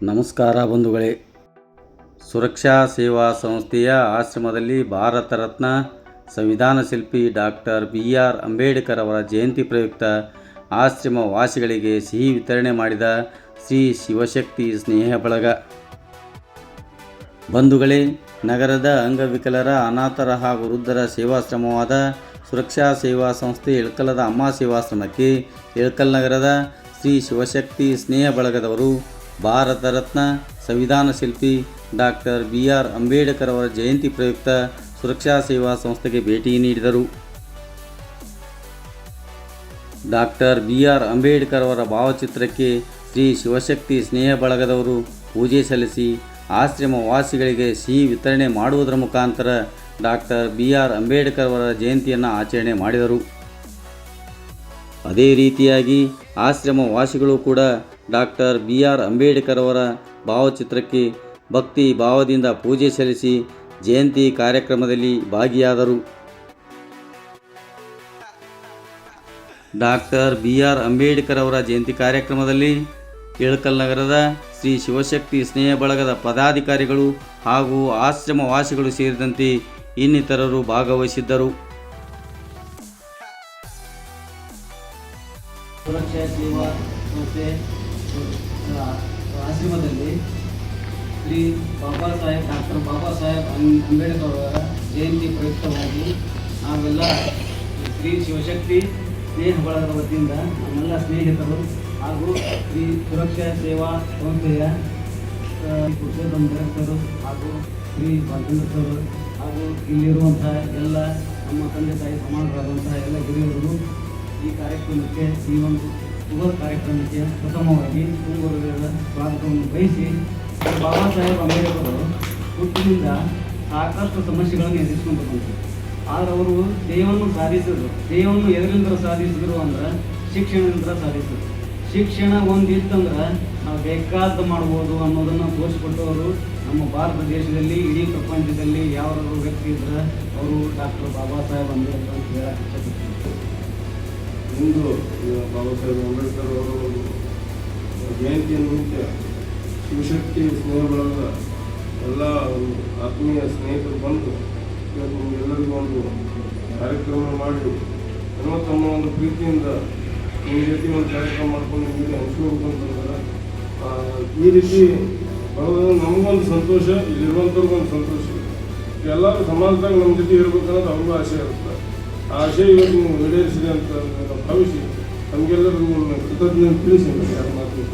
ನಮಸ್ಕಾರ ಬಂಧುಗಳೇ. ಸುರಕ್ಷಾ ಸೇವಾ ಸಂಸ್ಥೆಯ ಆಶ್ರಮದಲ್ಲಿ ಭಾರತ ರತ್ನ ಸಂವಿಧಾನ ಶಿಲ್ಪಿ ಡಾಕ್ಟರ್ BR ಅಂಬೇಡ್ಕರ್ ಅವರ ಜಯಂತಿ ಪ್ರಯುಕ್ತ ಆಶ್ರಮ ವಾಸಿಗಳಿಗೆ ಸಿಹಿ ವಿತರಣೆ ಮಾಡಿದ ಶ್ರೀ ಶಿವಶಕ್ತಿ ಸ್ನೇಹ ಬಳಗ. ಬಂಧುಗಳೇ, ನಗರದ ಅಂಗವಿಕಲರ, ಅನಾಥರ ಹಾಗೂ ವೃದ್ಧರ ಸೇವಾಶ್ರಮವಾದ ಸುರಕ್ಷಾ ಸೇವಾ ಸಂಸ್ಥೆ ಇಳಕಲ್ಲದ ಅಮ್ಮ ಸೇವಾಶ್ರಮಕ್ಕೆ ಇಳಕಲ್ ನಗರದ ಶ್ರೀ ಶಿವಶಕ್ತಿ ಸ್ನೇಹ ಬಳಗದವರು ಭಾರತ ರತ್ನ ಸಂವಿಧಾನ ಶಿಲ್ಪಿ ಡಾಕ್ಟರ್ BR ಅಂಬೇಡ್ಕರ್ ಅವರ ಜಯಂತಿ ಪ್ರಯುಕ್ತ ಸುರಕ್ಷಾ ಸೇವಾ ಸಂಸ್ಥೆಗೆ ಭೇಟಿ ನೀಡಿದರು. ಡಾಕ್ಟರ್ BR ಅಂಬೇಡ್ಕರ್ ಅವರ ಭಾವಚಿತ್ರಕ್ಕೆ ಶ್ರೀ ಶಿವಶಕ್ತಿ ಸ್ನೇಹ ಬಳಗದವರು ಪೂಜೆ ಸಲ್ಲಿಸಿ ಆಶ್ರಮ ವಾಸಿಗಳಿಗೆ ಸಿಹಿ ವಿತರಣೆ ಮಾಡುವುದರ ಮುಖಾಂತರ ಡಾಕ್ಟರ್ BR ಅಂಬೇಡ್ಕರ್ ಅವರ ಜಯಂತಿಯನ್ನು ಆಚರಣೆ ಮಾಡಿದರು. ಅದೇ ರೀತಿಯಾಗಿ ಆಶ್ರಮ ವಾಸಿಗಳು ಕೂಡ ಡಾಕ್ಟರ್ BR ಅಂಬೇಡ್ಕರ್ ಅವರ ಭಾವಚಿತ್ರಕ್ಕೆ ಭಕ್ತಿ ಭಾವದಿಂದ ಪೂಜೆ ಸಲ್ಲಿಸಿ ಜಯಂತಿ ಕಾರ್ಯಕ್ರಮದಲ್ಲಿ ಭಾಗಿಯಾದರು. ಡಾಕ್ಟರ್ BR ಅಂಬೇಡ್ಕರ್ ಅವರ ಜಯಂತಿ ಕಾರ್ಯಕ್ರಮದಲ್ಲಿ ಇಳಕಲ್ ನಗರದ ಶ್ರೀ ಶಿವಶಕ್ತಿ ಸ್ನೇಹ ಬಳಗದ ಪದಾಧಿಕಾರಿಗಳು ಹಾಗೂ ಆಶ್ರಮ ವಾಸಿಗಳು ಸೇರಿದಂತೆ ಇನ್ನಿತರರು ಭಾಗವಹಿಸಿದ್ದರು. ಸುರಕ್ಷಾ ಸೇವಾ ಸಂಸ್ಥೆ ಆಶ್ರಮದಲ್ಲಿ ಶ್ರೀ ಡಾಕ್ಟರ್ ಬಾಬಾ ಸಾಹೇಬ್ ಅಂಬೇಡ್ಕರ್ ಅವರ ಜಯಂತಿ ಪ್ರಯುಕ್ತವಾಗಿ ನಾವೆಲ್ಲ ಶ್ರೀ ಶಿವಶಕ್ತಿ ಸ್ನೇಹ ಬಳಗದ ವತಿಯಿಂದ ನಮ್ಮೆಲ್ಲ ಸ್ನೇಹಿತರು ಹಾಗೂ ಶ್ರೀ ಸುರಕ್ಷಾ ಸೇವಾ ಸಂಸ್ಥೆಯ ಪುರುಷೋತ್ತಮ ಡೈರೆಕ್ಟರು ಹಾಗೂ ಶ್ರೀ ಬಾಲಚಂದ್ರ ಸರ್ ಹಾಗೂ ಇಲ್ಲಿರುವಂತಹ ಎಲ್ಲ ನಮ್ಮ ತಂದೆ ತಾಯಿ ಸಮಾನರಾದಂತಹ ಎಲ್ಲ ಹಿರಿಯರು ಈ ಕಾರ್ಯಕ್ರಮಕ್ಕೆ, ಈ ಒಂದು ಶುಭ ಕಾರ್ಯಕ್ರಮಕ್ಕೆ ಪ್ರಥಮವಾಗಿ ತುಂಬುವುದರ ಸ್ವಾಗತವನ್ನು ಬಯಸಿ, ಬಾಬಾ ಸಾಹೇಬ್ ಅಂಬೇಡ್ಕರ್ ಅವರು ಹುಟ್ಟಿನಿಂದ ಸಾಕಷ್ಟು ಸಮಸ್ಯೆಗಳನ್ನು ಎದುರಿಸ್ಕೊಂಡು ಬಂದರು. ಆದರೆ ಅವರು ದೇಹವನ್ನು ಎದರಿಂದ ಸಾಧಿಸಿದ್ರು ಅಂದ್ರೆ ಶಿಕ್ಷಣದಿಂದ ಸಾಧಿಸಿದ್ರು. ಶಿಕ್ಷಣ ಒಂದಿತ್ತಂದ್ರೆ ನಾವು ಬೇಕಾದ ಮಾಡ್ಬೋದು ಅನ್ನೋದನ್ನು ತೋರಿಸ್ಕೊಟ್ಟವರು ನಮ್ಮ ಭಾರತ ದೇಶದಲ್ಲಿ, ಇಡೀ ಪ್ರಪಂಚದಲ್ಲಿ ಯಾವ್ದಾದ್ರು ವ್ಯಕ್ತಿ ಇದ್ರೆ ಅವರು ಡಾಕ್ಟರ್ ಬಾಬಾ ಸಾಹೇಬ್ ಅಂಬೇಡ್ಕರ್ ಅಂತ ಹೇಳಕ್ಕೆ ಇಷ್ಟಪಡ್ತೀನಿ. ಇಂದು ಬಾಬಾ ಸಾಹೇಬ್ ಅಂಬೇಡ್ಕರ್ ಅವರು ಜಯಂತಿಯ ನಿಮಿತ್ತ ಶಿವಶಕ್ತಿ ಸ್ನೇಹ ಬಳಗದ ಎಲ್ಲ ಆತ್ಮೀಯ ಸ್ನೇಹಿತರು ಬಂದು ಇವತ್ತು ನಿಮಗೆಲ್ಲರಿಗೂ ಒಂದು ಕಾರ್ಯಕ್ರಮ ಮಾಡಿ ತಮ್ಮ ಒಂದು ಪ್ರೀತಿಯಿಂದ ನಿಮ್ಮ ಜೊತೆ ಒಂದು ಕಾರ್ಯಕ್ರಮ ಮಾಡ್ಕೊಂಡು ನಿಮಗೆ ಹಂಚ್ಕೋಬೇಕು ಅಂತಂದ್ರೆ ಈ ರೀತಿ ಬರೋದ್ರಿಂದ ನಮಗೊಂದು ಸಂತೋಷ, ಇಲ್ಲಿರುವಂಥವ್ರಿಗೊಂದು ಸಂತೋಷ. ಎಲ್ಲರೂ ಸಮಾಜದಾಗ ನಮ್ಮ ಜೊತೆ ಇರ್ಬೇಕನ್ನೋದು ಅವ್ರಿಗೂ ಆಸೆ ಇರುತ್ತೆ. ಆ ಆಶಯ ಇವತ್ತು ನೀವು ಈಡೇರಿಸಿದೆ ಅಂತ ಭಾವಿಸಿ ನಮಗೆಲ್ಲರಿಗೂ ಕೃತಜ್ಞತೆ ತಿಳಿಸಿ ಯಾರು ಮಾತು